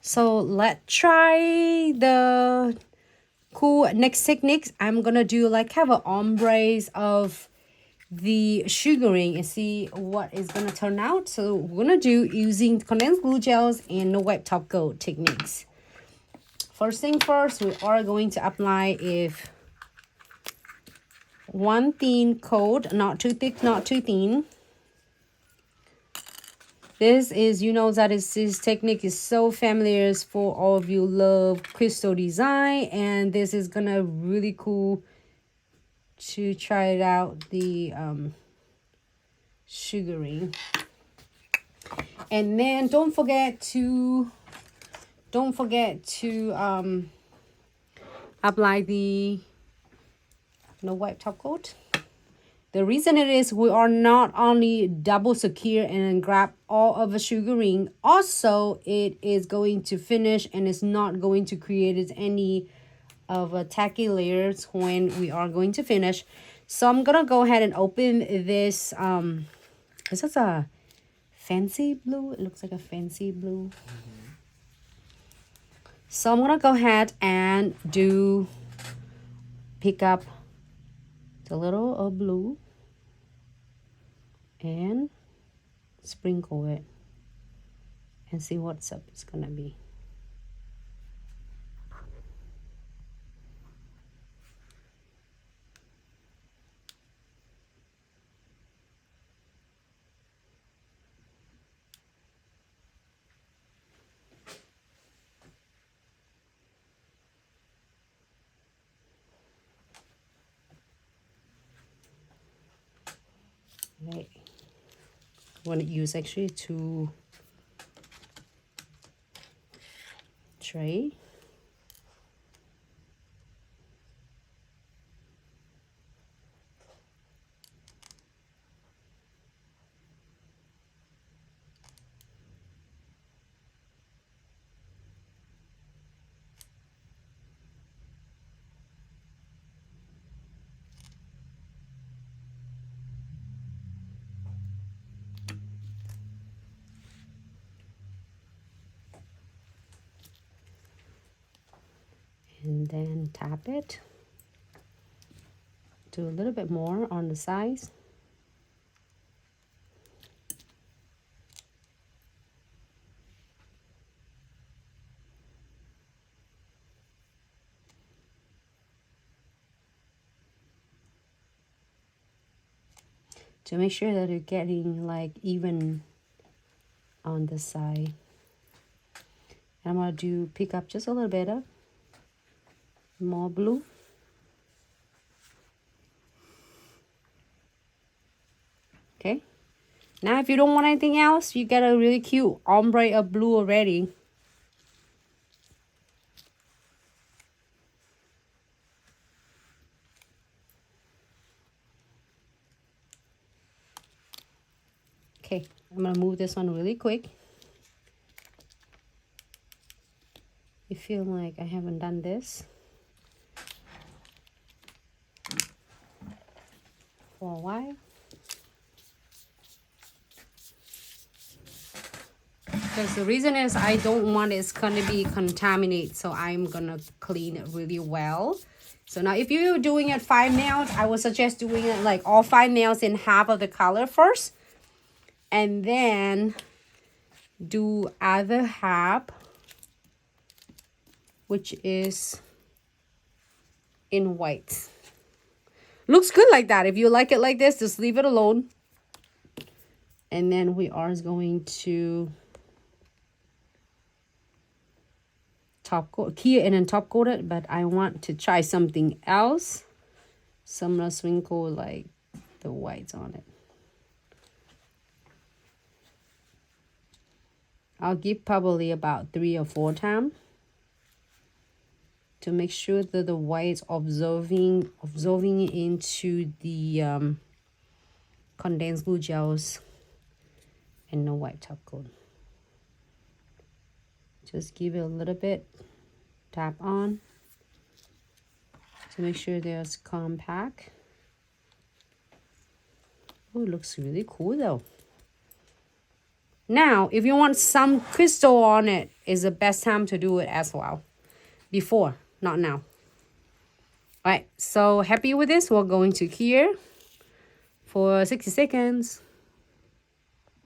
So let's try the cool next techniques. I'm gonna do like have an ombres of the sugaring and see what is gonna turn out. So we're gonna do using condensed glue gels and no wipe top coat techniques. First thing first, we are going to apply if one thin coat, not too thick, not too thin. This is, you know, that is this technique is so familiar for all of you love crystal design, and this is gonna really cool to try it out, the sugaring. And then don't forget to apply the no wipe top coat. The reason it is we are not only double secure and grab all of the sugaring, also it is going to finish and it's not going to create any of a tacky layers when we are going to finish. So I'm gonna go ahead and open this. This is a fancy blue. It looks like a fancy blue. So I'm gonna go ahead and pick up a little of blue and sprinkle it and see what's up it's gonna be. Right. I want to use actually two tray. And then tap it. Do a little bit more on the sides. To make sure that you're getting like even on the side. And I'm gonna pick up just a little bit of more blue. Okay. Now if you don't want anything else, you get a really cute ombre of blue already. Okay, I'm gonna move this one really quick. You feel like I haven't done this for a while. Because the reason is I don't want it's gonna be contaminated, so I'm gonna clean it really well. So now if you're doing it 5 nails, I would suggest doing it like all 5 nails in half of the color first. And then do other half, which is in white. Looks good like that. If you like it like this, just leave it alone. And then we are going to top coat here and then top coat it, but I want to try something else. So I'm gonna sprinkle like the whites on it. I'll give probably about 3 or 4 times to make sure that the white's absorbing into the condensed glue gels and no white top coat. Just give it a little bit, tap on to make sure there's compact. Oh, it looks really cool though. Now, if you want some crystal on it, is the best time to do it as well. Before, not now. All right, so happy with this. We're going to cure for 60 seconds.